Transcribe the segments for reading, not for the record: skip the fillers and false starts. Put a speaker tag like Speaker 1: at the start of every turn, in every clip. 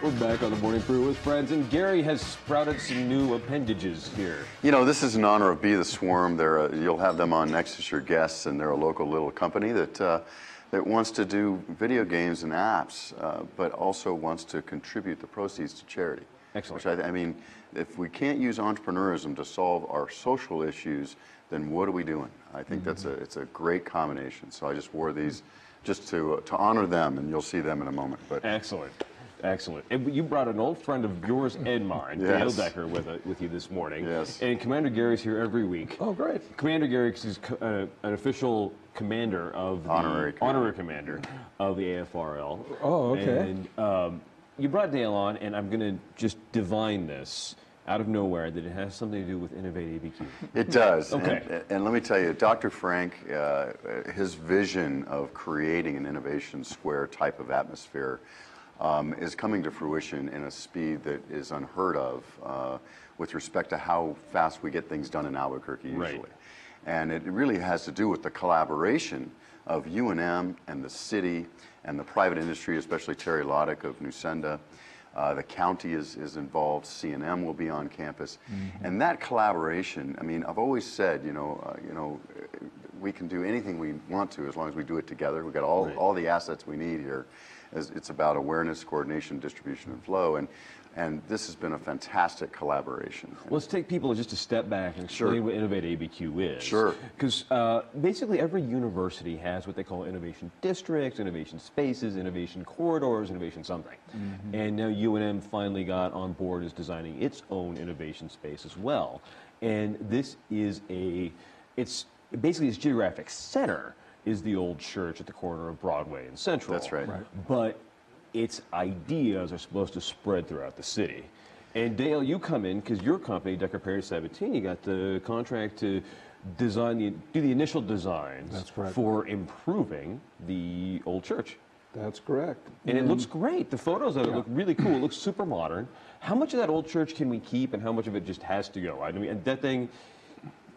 Speaker 1: We're back on the Morning Brew with friends, and Gary has sprouted some new appendages here.
Speaker 2: You know, this is in honor of Be the Swarm. You'll have them on next as your guests, and they're a local little company that wants to do video games and apps, but also wants to contribute the proceeds to charity.
Speaker 1: Excellent.
Speaker 2: Which I mean, if we can't use entrepreneurism to solve our social issues, then what are we doing? I think it's a great combination. So I just wore these just to honor them, and you'll see them in a moment. But
Speaker 1: excellent. Excellent. And you brought an old friend of yours and mine,
Speaker 2: Yes.
Speaker 1: Dale Decker, with you this morning.
Speaker 2: Yes.
Speaker 1: And Commander Gary's here every week.
Speaker 3: Oh, great.
Speaker 1: Commander Gary is an official commander of the honorary commander of the AFRL.
Speaker 3: Oh, okay.
Speaker 1: And you brought Dale on, and I'm going to just divine this out of nowhere that it has something to do with Innovate ABQ.
Speaker 2: it does.
Speaker 1: Okay.
Speaker 2: And let me tell you, Dr. Frank, his vision of creating an innovation square type of atmosphere is coming to fruition in a speed that is unheard of with respect to how fast we get things done in Albuquerque usually.
Speaker 1: Right.
Speaker 2: And it really has to do with the collaboration of UNM and the city and the private industry, especially Terry Loddick of Nusenda. The county is involved. CNM will be on campus. And that collaboration, I mean, I've always said, you know, we can do anything we want to as long as we do it together. We've got all the assets we need here. It's about awareness, coordination, distribution, and flow. And this has been a fantastic collaboration.
Speaker 1: Let's take people just a step back and explain what Innovate ABQ is.
Speaker 2: Sure.
Speaker 1: Because basically every university has what they call innovation districts, innovation spaces, innovation corridors, innovation something. And now UNM finally got on board as designing its own innovation space as well. And this is it's basically its geographic center is the old church at the corner of Broadway and Central.
Speaker 2: That's right.
Speaker 1: But its ideas are supposed to spread throughout the city. And Dale, you come in because your company, Decker Perry 17, you got the contract to do the initial designs.
Speaker 3: That's correct.
Speaker 1: For improving the old church.
Speaker 3: That's correct.
Speaker 1: And it looks great. The photos of it look really cool. It looks super modern. How much of that old church can we keep, and how much of it just has to go? I mean, and that thing,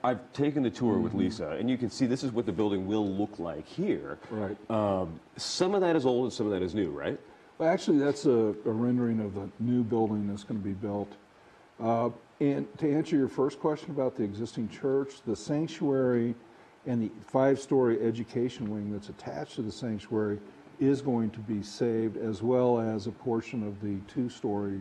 Speaker 1: I've taken the tour with Lisa, and you can see this is what the building will look like here.
Speaker 3: Right.
Speaker 1: Some of that is old and some of that is new, right?
Speaker 3: Well, actually, that's a rendering of the new building that's going to be built. And to answer your first question about the existing church, the sanctuary and the 5-story education wing that's attached to the sanctuary is going to be saved, as well as a portion of the 2-story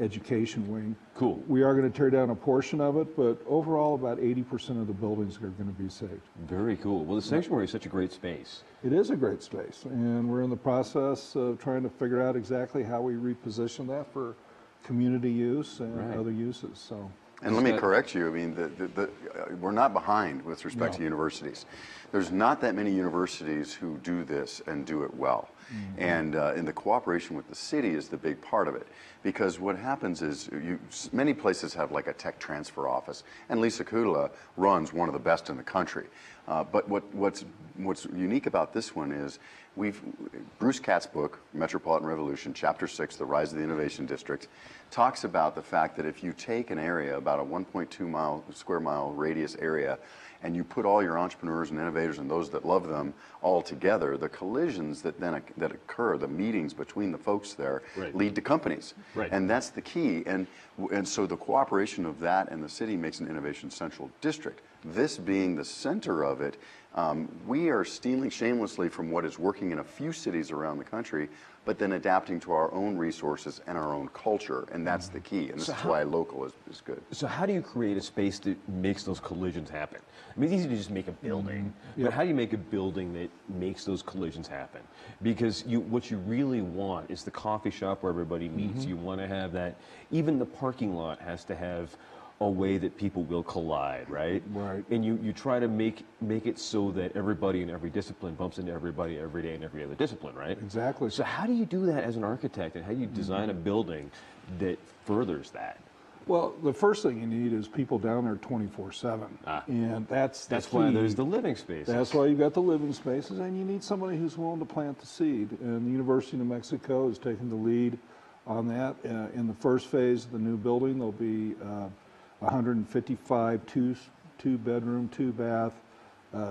Speaker 3: education wing.
Speaker 1: Cool.
Speaker 3: We are going to tear down a portion of it, but overall about 80% of the buildings are going to be saved.
Speaker 1: Very cool. Well, the sanctuary is such a great space.
Speaker 3: It is a great space, and we're in the process of trying to figure out exactly how we reposition that for community use and other uses. So.
Speaker 2: And let me correct you. I mean, we're not behind with respect to universities. There's not that many universities who do this and do it well. And the cooperation with the city is the big part of it. Because what happens is many places have like a tech transfer office, and Lisa Kudla runs one of the best in the country. But what's unique about this one is Bruce Katz's book, Metropolitan Revolution, Chapter 6, The Rise of the Innovation District, talks about the fact that if you take an area, about a 1.2 square mile radius area, and you put all your entrepreneurs and innovators and those that love them all together, the collisions that occur, the meetings between the folks there, lead to companies.
Speaker 1: Right.
Speaker 2: And that's the key. And so the cooperation of that and the city makes an innovation central district. This being the center of it, we are stealing shamelessly from what is working in a few cities around the country, but then adapting to our own resources and our own culture, and that's the key, and this is why local is good.
Speaker 1: So how do you create a space that makes those collisions happen? I mean, it's easy to just make a building, but how do you make a building that makes those collisions happen? Because what you really want is the coffee shop where everybody meets. You want to have that. Even the parking lot has to have a way that people will collide, right?
Speaker 3: Right.
Speaker 1: And you try to make it so that everybody in every discipline bumps into everybody every day in every other discipline, right?
Speaker 3: Exactly.
Speaker 1: So how do you do that as an architect, and how do you design a building that furthers that?
Speaker 3: Well, the first thing you need is people down there 24/7, and that's
Speaker 1: why there's the living spaces.
Speaker 3: That's why you've got the living spaces, and you need somebody who's willing to plant the seed. And the University of New Mexico is taking the lead on that. In the first phase of the new building, there'll be 155 two-bedroom, two-bath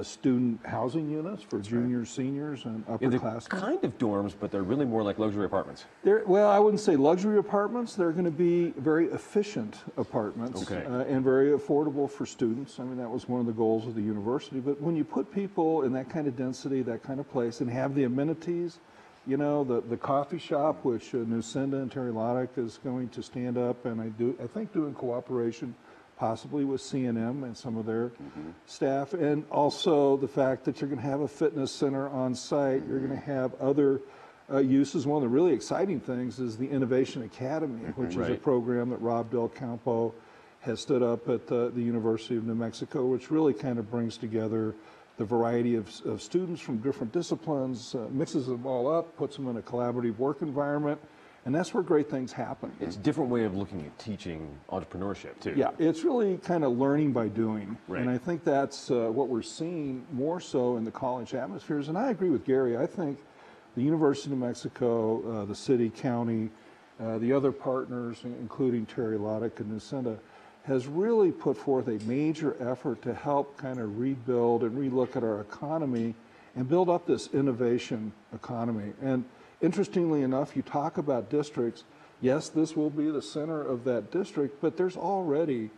Speaker 3: student housing units for juniors, seniors, and
Speaker 1: Yeah, they're
Speaker 3: upperclassmen.
Speaker 1: kind of dorms, but they're really more like luxury apartments.
Speaker 3: Well, I wouldn't say luxury apartments. They're going to be very efficient apartments
Speaker 1: Okay.
Speaker 3: and very affordable for students. I mean, that was one of the goals of the university. But when you put people in that kind of density, that kind of place, and have the amenities, you know, the coffee shop, which Nucinda and Terry Loddick is going to stand up, and I think do in cooperation possibly with C&M and some of their staff, and also the fact that you're going to have a fitness center on site, you're going to have other uses. One of the really exciting things is the Innovation Academy, which is a
Speaker 1: Right.
Speaker 3: program that Rob Del Campo has stood up at the University of New Mexico, which really kind of brings together the variety of students from different disciplines, mixes them all up, puts them in a collaborative work environment, and that's where great things happen.
Speaker 1: It's a different way of looking at teaching entrepreneurship, too.
Speaker 3: Yeah, it's really kind of learning by doing.
Speaker 1: Right.
Speaker 3: And I think that's what we're seeing more so in the college atmospheres. And I agree with Gary. I think the University of New Mexico, the city, county, the other partners, including Terry Loddick and Nucinda, has really put forth a major effort to help kind of rebuild and relook at our economy and build up this innovation economy. And interestingly enough, you talk about districts. Yes, this will be the center of that district, but there's already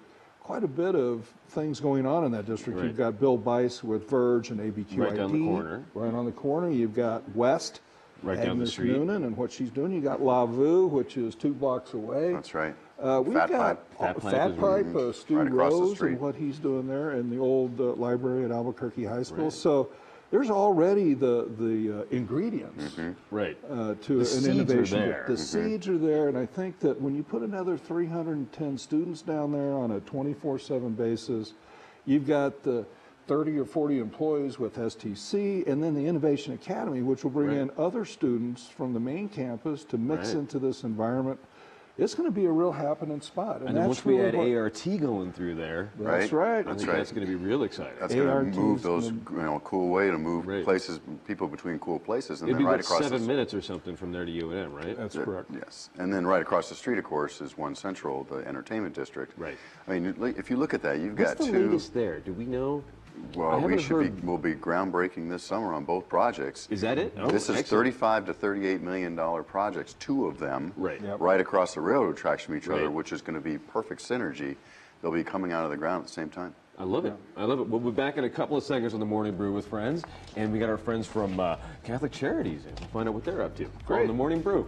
Speaker 3: quite a bit of things going on in that district.
Speaker 1: Right.
Speaker 3: You've got Bill Bice with Verge and ABQ
Speaker 1: Right down the corner.
Speaker 3: Right on the corner. You've got West,
Speaker 1: Right down the
Speaker 3: Agnes
Speaker 1: street.
Speaker 3: Noonan and what she's doing. You got La Vue, which is 2 blocks away.
Speaker 2: That's right.
Speaker 3: We've
Speaker 2: Fat
Speaker 3: got
Speaker 2: Pipe.
Speaker 1: Fat Pipe is
Speaker 3: Stu
Speaker 2: right across the
Speaker 3: Rose
Speaker 2: street.
Speaker 3: and what he's doing there in the old library at Albuquerque High School. So there's already the ingredients
Speaker 1: Right.
Speaker 3: to
Speaker 1: The
Speaker 3: an
Speaker 1: seeds are
Speaker 3: innovation.
Speaker 1: there.
Speaker 3: The seeds are there, and I think that when you put another 310 students down there on a 24/7 basis, you've got the 30 or 40 employees with STC, and then the Innovation Academy, which will bring
Speaker 1: Right.
Speaker 3: in other students from the main campus to mix
Speaker 1: Right.
Speaker 3: into this environment. It's going to be a real happening spot.
Speaker 1: And then
Speaker 3: that's
Speaker 1: once we
Speaker 3: really
Speaker 1: add
Speaker 3: what-
Speaker 1: ART going through there,
Speaker 3: That's
Speaker 2: Right.
Speaker 3: right.
Speaker 1: I
Speaker 2: That's
Speaker 1: think
Speaker 2: right.
Speaker 1: that's going to be real exciting.
Speaker 2: That's going
Speaker 3: ARTs
Speaker 2: to move those,
Speaker 3: and
Speaker 2: cool way to move
Speaker 1: Right.
Speaker 2: places, people between cool places, and
Speaker 1: It'd
Speaker 2: then
Speaker 1: be
Speaker 2: right
Speaker 1: like
Speaker 2: across
Speaker 1: 7 minutes or something from there to UNM, right?
Speaker 3: That's correct.
Speaker 2: Yes, and then right across the street, of course, is One Central, the entertainment district.
Speaker 1: Right.
Speaker 2: I mean, if you look at that, you've
Speaker 1: What's
Speaker 2: got
Speaker 1: the
Speaker 2: two.
Speaker 1: latest there? Do we know? I
Speaker 2: Well,
Speaker 1: haven't heard.
Speaker 2: we'll be groundbreaking this summer on both projects.
Speaker 1: Is that it? Oh,
Speaker 2: This is
Speaker 1: excellent.
Speaker 2: 35 to 38 million dollar projects, 2 of them,
Speaker 1: Right. Yep.
Speaker 2: right across the railroad tracks from each other,
Speaker 1: Right.
Speaker 2: which is going to be perfect synergy. They'll be coming out of the ground at the same time.
Speaker 1: I love it. I love it. We'll be back in a couple of seconds on the Morning Brew with friends, and we got our friends from Catholic Charities, and we'll find out what they're up to. On
Speaker 3: Great.
Speaker 1: the Morning Brew.